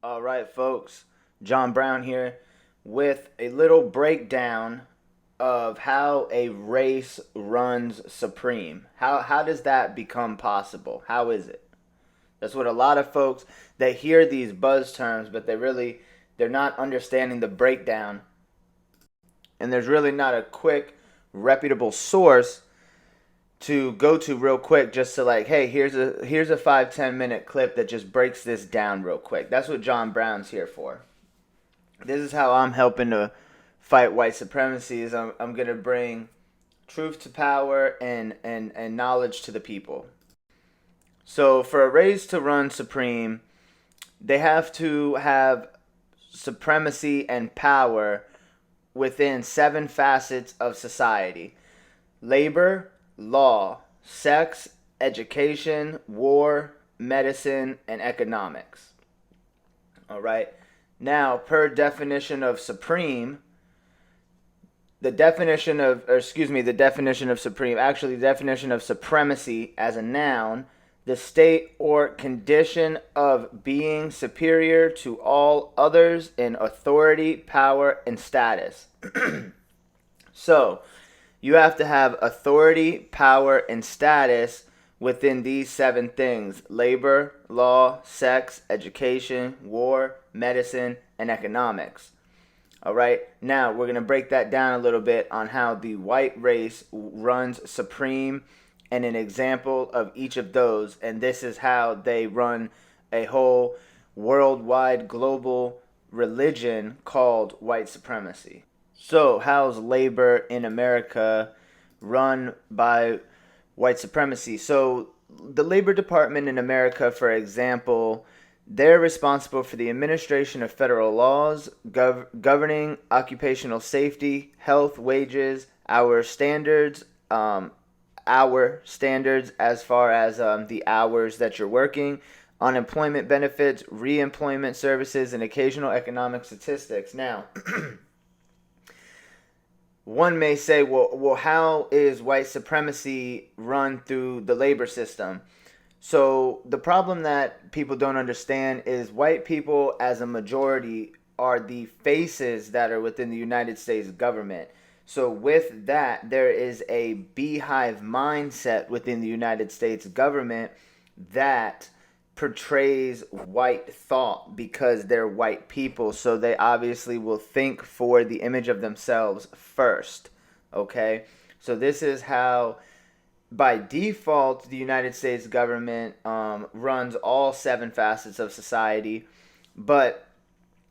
All right, folks. John Brown here with a little breakdown of how a race runs supreme. How does that become possible? How is it? That's what a lot of folks, they hear these buzz terms, but they're not understanding the breakdown. And there's really not a quick reputable source to go to real quick, just to like, hey, here's a 5-10 minute clip that just breaks this down real quick. That's what John Brown's here for. This is how I'm helping to fight white supremacy. Is I'm gonna bring truth to power and knowledge to the people. So for a race to run supreme, they have to have supremacy and power within 7 facets of society: labor, law, sex, education, war, medicine, and economics. All right. Now, per definition of supreme, the definition of, or excuse me, the definition of supreme, actually, the definition of supremacy as a noun, the state or condition of being superior to all others in authority, power, and status. So, you have to have authority, power, and status within these 7 things: labor, law, sex, education, war, medicine, and economics. All right, now we're going to break that down a little bit on how the white race runs supreme and an example of each of those. And this is how they run a whole worldwide global religion called white supremacy. So, how's labor in America run by white supremacy? So, the Labor Department in America, for example, they're responsible for the administration of federal laws governing occupational safety, health, wages, our standards as far as the hours that you're working, unemployment benefits, reemployment services, and occasional economic statistics. Now, one may say, well, how is white supremacy run through the labor system? So the problem that people don't understand is white people as a majority are the faces that are within the United States government. So with that, there is a beehive mindset within the United States government that portrays white thought because they're white people. So they obviously will think for the image of themselves first. Okay? So this is how, by default, the United States government runs all 7 facets of society, but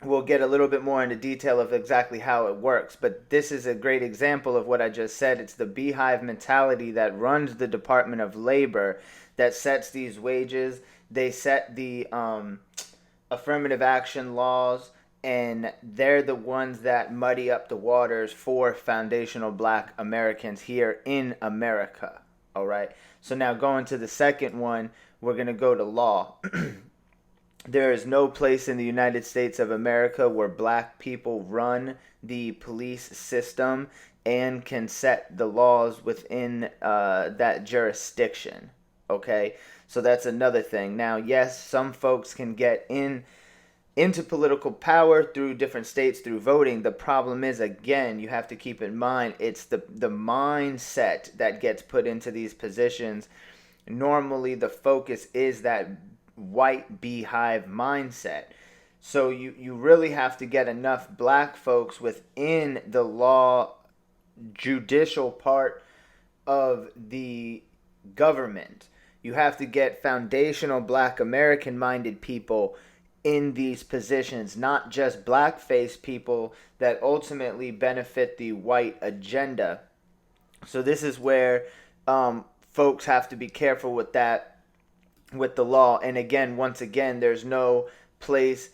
we'll get a little bit more into detail of exactly how it works. But this is a great example of what I just said. It's the beehive mentality that runs the Department of Labor that sets these wages. They set the affirmative action laws, and they're the ones that muddy up the waters for foundational black Americans here in America. All right. So now going to the second one, we're going to go to law. There is no place in the United States of America where black people run the police system and can set the laws within that jurisdiction. Okay. So that's another thing. Now, yes, some folks can get into political power through different states through voting. The problem is, again, you have to keep in mind, it's the mindset that gets put into these positions. Normally the focus is that white beehive mindset. So you really have to get enough black folks within the law judicial part of the government. You have to get foundational black American minded people in these positions, not just blackface people that ultimately benefit the white agenda. So this is where folks have to be careful with that, with the law. And again, once again, there's no place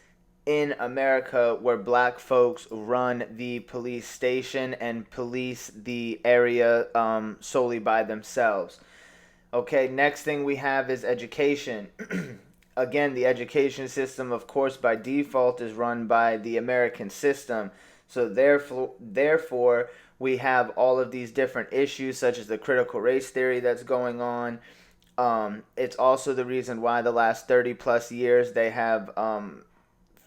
in America where black folks run the police station and police the area solely by themselves. Okay, next thing we have is education. Again, the education system, of course, by default is run by the American system. So therefore, we have all of these different issues, such as the critical race theory that's going on. It's also the reason why the last 30 plus years they have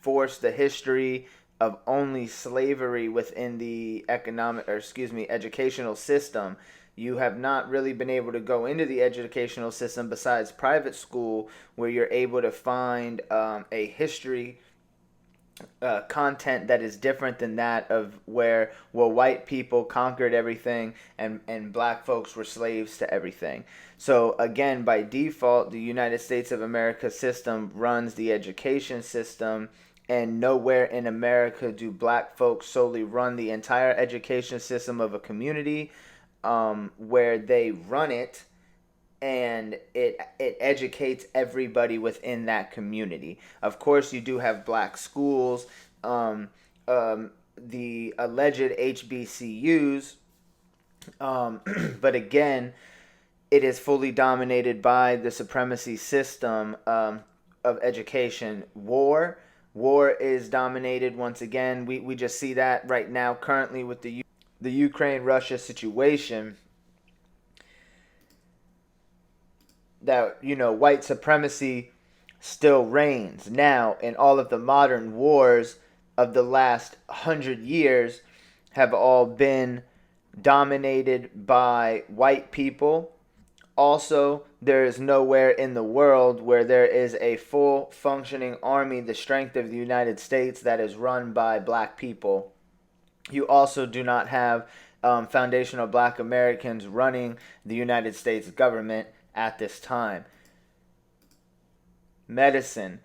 force the history of only slavery within the educational system. You have not really been able to go into the educational system besides private school, where you're able to find a history content that is different than that of where, well, white people conquered everything and black folks were slaves to everything. So again, by default, the United States of America system runs the education system, and nowhere in America do black folks solely run the entire education system of a community, where they run it and it educates everybody within that community. Of course, you do have black schools, um, the alleged HBCUs, but again, it is fully dominated by the supremacy system of education. War is dominated once again. We just see that right now, currently with the Ukraine Russia situation, that white supremacy still reigns now, and all of the modern wars of the last 100 years have all been dominated by white people. Also, there is nowhere in the world where there is a full functioning army the strength of the United States that is run by black people. You also do not have foundational black Americans running the United States government at this time. Medicine.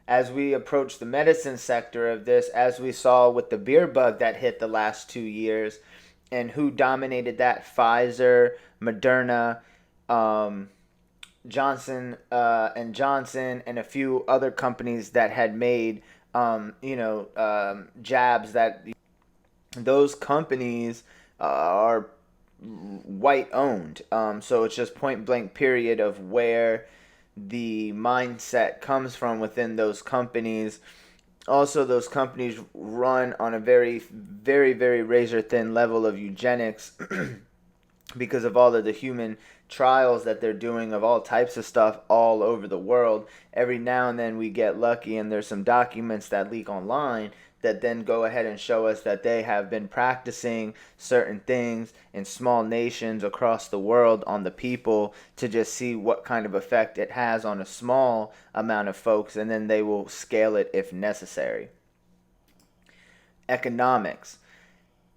As we approach the medicine sector of this, as we saw with the beer bug that hit the last 2 years, and who dominated that? Pfizer, Moderna, Johnson and Johnson, and a few other companies that had made jabs. That those companies are white owned. So it's just point blank period of where the mindset comes from within those companies. Also, those companies run on a very, very, very razor thin level of eugenics because of all of the human trials that they're doing of all types of stuff all over the world. Every now and then we get lucky and there's some documents that leak online that then go ahead and show us that they have been practicing certain things in small nations across the world on the people to just see what kind of effect it has on a small amount of folks, and then they will scale it if necessary. Economics.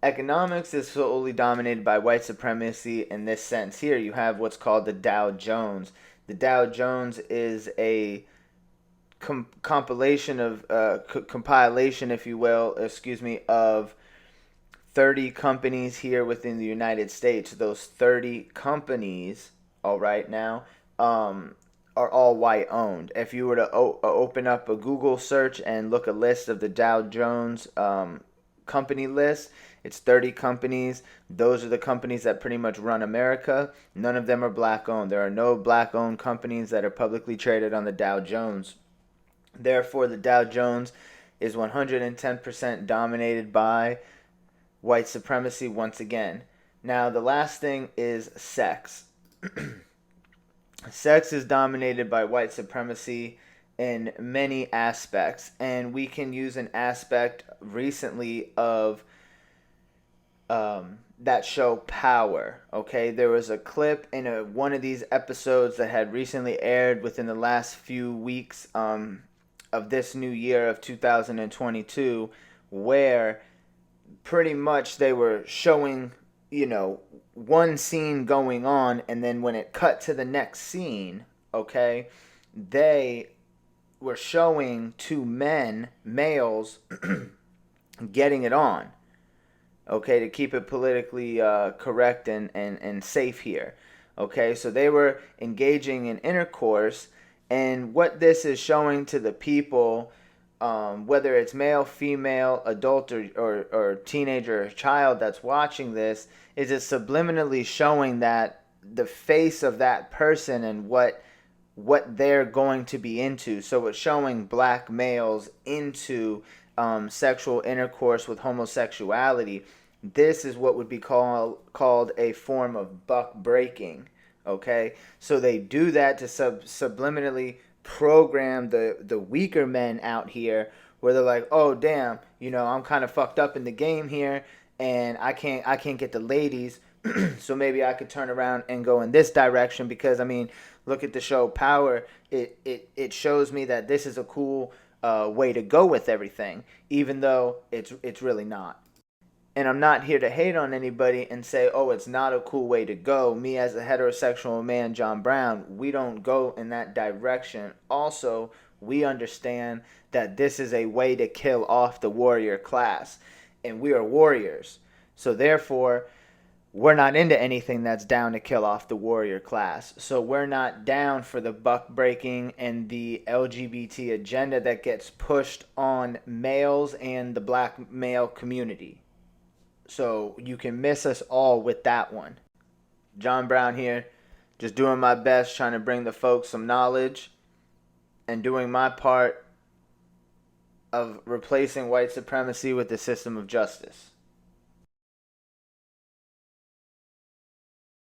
Economics is solely dominated by white supremacy in this sense. Here you have what's called the Dow Jones. The Dow Jones is a compilation, if you will, of 30 companies here within the United States. Those 30 companies, all right, now, are all white owned. If you were to open up a Google search and look a list of the Dow Jones company list, it's 30 companies. Those are the companies that pretty much run America. None of them are black owned. There are no black owned companies that are publicly traded on the Dow Jones. Therefore, the Dow Jones is 110% dominated by white supremacy once again. Now, the last thing is sex. Sex is dominated by white supremacy in many aspects, and we can use an aspect recently of that show Power. Okay, there was a clip in one of these episodes that had recently aired within the last few weeks of this new year of 2022, where pretty much they were showing, one scene going on, and then when it cut to the next scene, okay, they were showing two males, getting it on, okay, to keep it politically correct and safe here. Okay, so they were engaging in intercourse, and what this is showing to the people, whether it's male, female, adult, or teenager or child that's watching this, is it subliminally showing that the face of that person and what they're going to be into. So it's showing black males into sexual intercourse with homosexuality. This is what would be called a form of buck breaking. Okay, so they do that to subliminally program the weaker men out here where they're like, oh damn, I'm kind of fucked up in the game here, and I can't get the ladies, so maybe I could turn around and go in this direction because I mean, look at the show Power. It shows me that this is a cool way to go with everything, even though it's really not. And I'm not here to hate on anybody and say, oh, it's not a cool way to go. Me as a heterosexual man, John Brown, we don't go in that direction. Also, we understand that this is a way to kill off the warrior class, and we are warriors. So therefore, we're not into anything that's down to kill off the warrior class. So we're not down for the buck breaking and the LGBT agenda that gets pushed on males and the black male community. So you can miss us all with that one. John Brown here, just doing my best trying to bring the folks some knowledge and doing my part of replacing white supremacy with the system of justice.